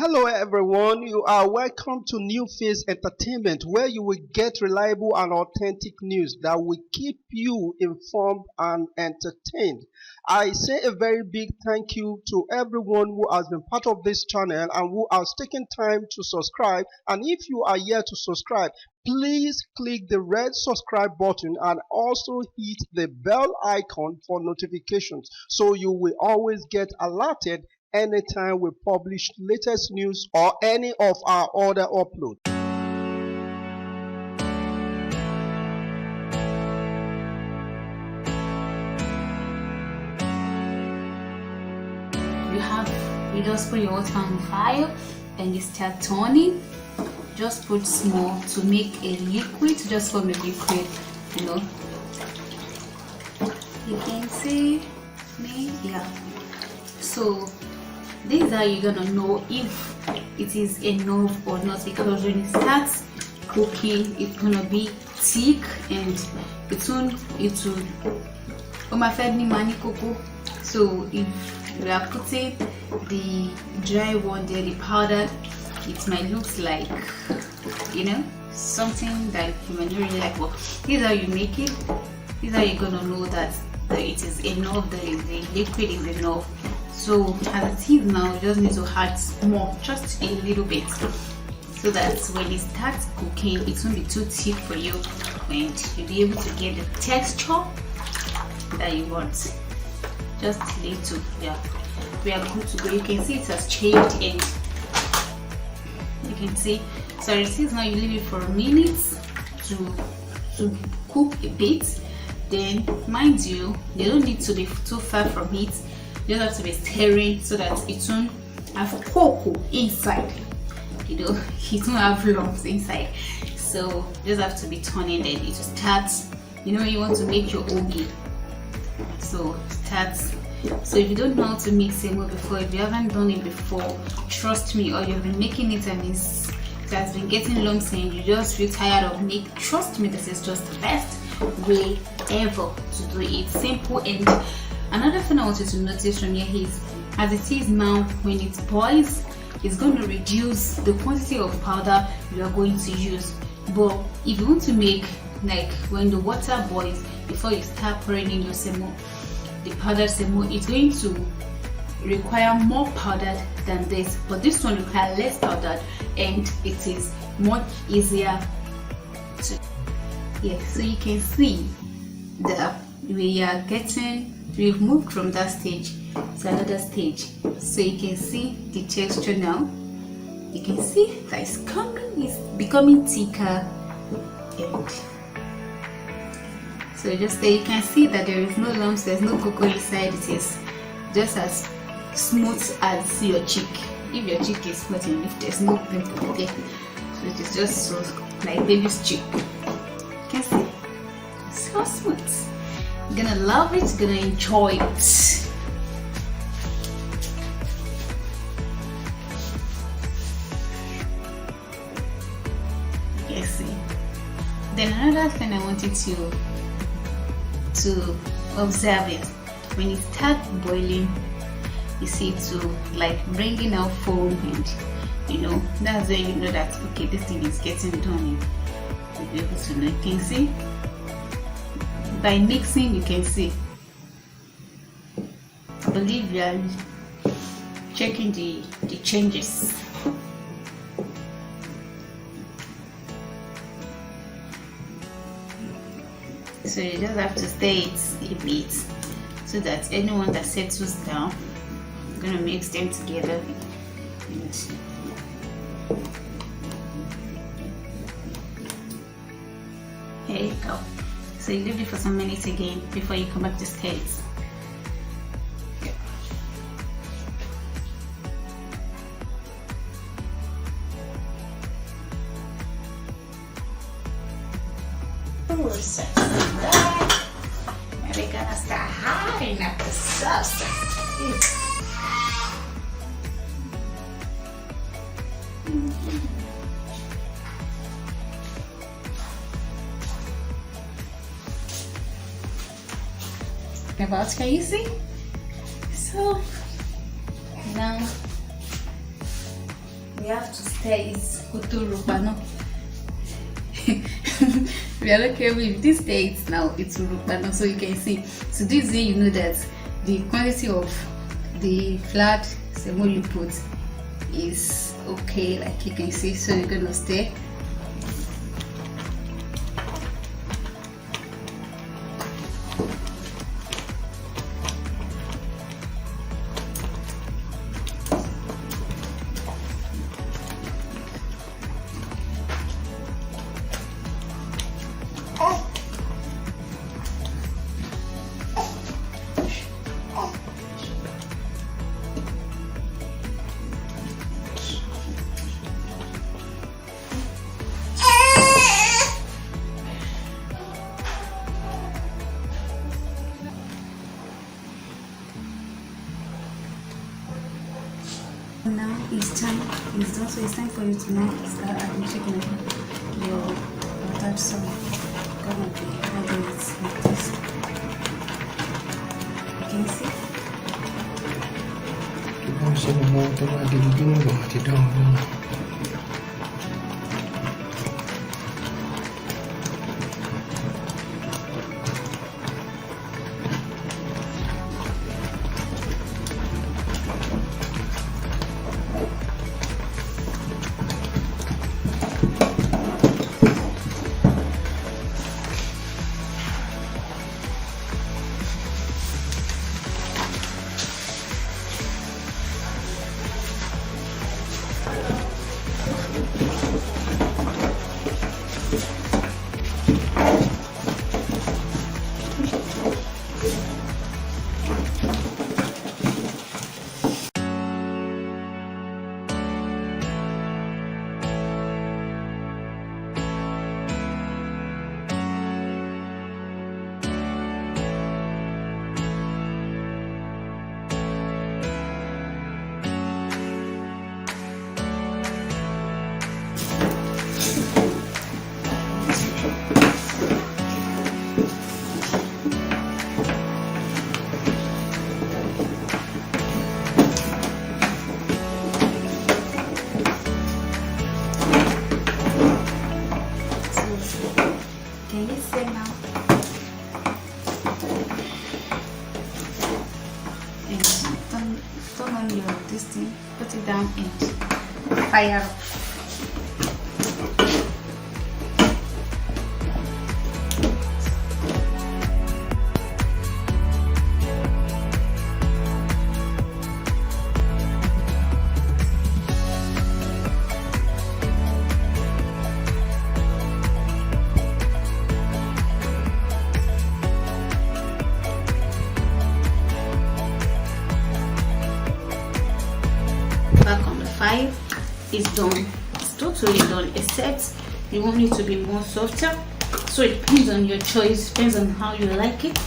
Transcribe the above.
Hello everyone, you are welcome to New Face Entertainment where you will get reliable and authentic news that will keep you informed and entertained. I say a very big thank you to everyone who has been part of this channel and who has taken time to subscribe, and if you are yet to subscribe, please click the red subscribe button and also hit the bell icon for notifications so you will always get alerted anytime we publish latest news or any of our other uploads. You just put your water on fire and you start turning. Just put small to make a liquid, just form a liquid, you can see me, yeah. So this is how you're gonna know if it is enough or not, because when it starts cooking it's gonna be thick and it will so if we are putting the dry one there, the powdered, it might look like something that you might not really like, but this is how you make it. This is how you're gonna know that it is enough, that the liquid is enough. So as it is now, you just need to add more, just a little bit, so that when it starts cooking it won't be too thick for you and you'll be able to get the texture that you want. Just a little, yeah. We are good to go. You can see it has changed and you can see, so it is now. You leave it for a minute to cook a bit. Then mind you, they don't need to be too far from it. You just have to be stirring so that it won't have cocoa inside, it won't have lumps inside. So you just have to be turning, then it will start, you want to make your ogi. So start. So if you don't know how to make semo before, if you haven't done it before, trust me, or you've been making it and it has been getting lumps and you just feel tired of making, trust me, this is just the best way ever to do it. Simple. And another thing I want you to notice from here is, as it is now, when it boils, it's going to reduce the quantity of powder you are going to use. But if you want to make, like when the water boils, before you start pouring in your semo, the powdered semo, it's going to require more powder than this, but this one requires less powder and it is much easier to, so you can see that we've moved from that stage to another stage. So you can see the texture now. You can see that it's becoming thicker, and so just there you can see that there is no lumps, there's no cocoa inside. It is just as smooth as your cheek. If your cheek is smooth and if there's no pimple there, so it is just so like baby's cheek. You can see it's so smooth. You're gonna love it, you're gonna enjoy it. Yes. Then another thing I wanted to observe is when it starts boiling, you see it to like bringing out foam, and that's where you know that okay, this thing is getting done. You'll be able to know. You can see by mixing, you can see. I believe you are checking the changes. So you just have to stir it a bit so that anyone that settles down, I'm gonna mix them together. Here you go. So you leave it for some minutes again before you come back to stir it. We're gonna start hiding up the substance. About, can you see? So now we have to stir it kuturu pano. We are not careful. If this stir it now, it will pano. So you can see. So this way you know that the quantity of the flat semo you put is okay, like you can see. So you're gonna stir. Now it's done, so it's time for you to now start adding chicken. Your butter sauce gonna be adding it like this. You can see. Can you see now? And turn on your this thing, put it down and fire up. Back on the 5, it's done. It's totally done, except you want it to be more softer. So it depends on your choice, depends on how you like it.